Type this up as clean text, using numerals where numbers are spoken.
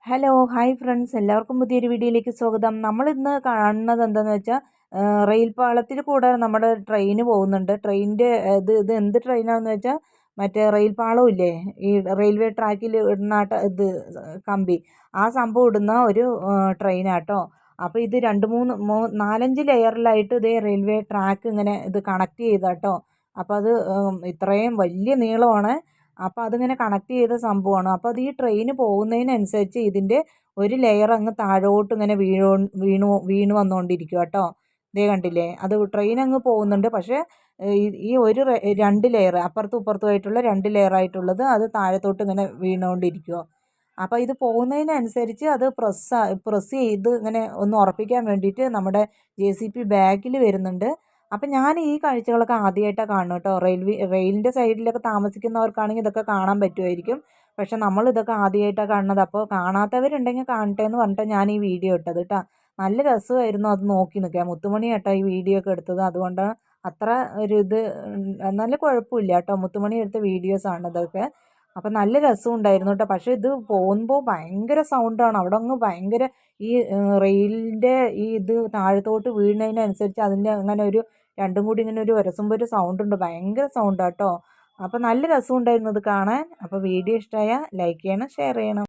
Hello hi friends, എല്ലാവർക്കും പുതിയൊരു വീഡിയോയിലേക്ക് സ്വാഗതം. നമ്മളിന്ന് കാണുന്നത് എന്താണെന്ന് വെച്ചാൽ റെയിൽ പാളത്തിൽ കൂടെ നമ്മുടെ ട്രെയിൻ പോകുന്നുണ്ട്. ട്രെയിനിൻ്റെ ഇത് എന്ത് ട്രെയിനാണെന്ന് വെച്ചാൽ മറ്റേ റെയിൽ പാളം ഇല്ലേ, ഈ റെയിൽവേ ട്രാക്കിൽ ഇടുന്ന ഇത് കമ്പി, ആ സംഭവം ഇടുന്ന ഒരു ട്രെയിനാട്ടോ. അപ്പോൾ ഇത് രണ്ട് മൂന്ന് നാലഞ്ച് ലെയറിലായിട്ട് ഇതേ റെയിൽവേ ട്രാക്ക് ഇങ്ങനെ ഇത് കണക്ട് ചെയ്താട്ടോ. അപ്പോൾ അത് ഇത്രയും വലിയ നീളമാണ്. അപ്പോൾ അതിങ്ങനെ കണക്ട് ചെയ്ത സംഭവമാണ്. അപ്പോൾ അത് ഈ ട്രെയിൻ പോകുന്നതിനനുസരിച്ച് ഇതിൻ്റെ ഒരു ലെയർ അങ്ങ് താഴോട്ട് ഇങ്ങനെ വീണു വന്നുകൊണ്ടിരിക്കുക കേട്ടോ. ഇതേ കണ്ടില്ലേ, അത് ട്രെയിൻ അങ്ങ് പോകുന്നുണ്ട്. പക്ഷേ ഈ ഒരു രണ്ട് ലെയർ അപ്പുറത്തും ഇപ്പുറത്തുമായിട്ടുള്ള രണ്ട് ലെയർ ആയിട്ടുള്ളത് അത് താഴത്തോട്ട് ഇങ്ങനെ വീണുകൊണ്ടിരിക്കുക. അപ്പോൾ ഇത് പോകുന്നതിനനുസരിച്ച് അത് പ്രസ് ചെയ്ത് ഇങ്ങനെ ഒന്ന് ഉറപ്പിക്കാൻ വേണ്ടിയിട്ട് നമ്മുടെ JCB ബാക്കിൽ വരുന്നുണ്ട്. അപ്പം ഞാൻ ഈ കാഴ്ചകളൊക്കെ ആദ്യമായിട്ടാണ് കാണുന്നത് കേട്ടോ. റെയിലിൻ്റെ സൈഡിലൊക്കെ താമസിക്കുന്നവർക്കാണെങ്കിൽ ഇതൊക്കെ കാണാൻ പറ്റുമായിരിക്കും. പക്ഷെ നമ്മൾ ഇതൊക്കെ ആദ്യമായിട്ടാണ് കാണുന്നത്. അപ്പോൾ കാണാത്തവരുണ്ടെങ്കിൽ കാണട്ടെ എന്ന് പറഞ്ഞിട്ട് ഞാൻ ഈ വീഡിയോ ഇട്ടത് കേട്ടോ. നല്ല രസമായിരുന്നു അത് നോക്കി നിൽക്കാൻ. മുത്തുമണി കേട്ടോ ഈ വീഡിയോ ഒക്കെ എടുത്തത്. അതുകൊണ്ട് അത്ര ഒരു ഇത് എന്നാലും കുഴപ്പമില്ല കേട്ടോ. മുത്തുമണി എടുത്ത വീഡിയോസാണ് ഇതൊക്കെ. അപ്പം നല്ല രസം ഉണ്ടായിരുന്നു കേട്ടോ. പക്ഷേ ഇത് പോകുമ്പോൾ ഭയങ്കര സൗണ്ടാണ്. അവിടെ അങ്ങ് ഭയങ്കര ഈ റെയിലിൻ്റെ ഈ ഇത് താഴത്തോട്ട് വീഴുന്നതിനനുസരിച്ച് അതിൻ്റെ അങ്ങനെ ഒരു രണ്ടും കൂടി ഇങ്ങനെ ഒരു ഉരസുമ്പോൾ ഒരു സൗണ്ട് ഉണ്ട്. ഭയങ്കര സൗണ്ടാണ് കേട്ടോ. അപ്പോൾ നല്ല രസമുണ്ടായിരുന്നു ഇത് കാണാൻ. അപ്പോൾ വീഡിയോ ഇഷ്ടമായാൽ ലൈക്ക് ചെയ്യണം, ഷെയർ ചെയ്യണം.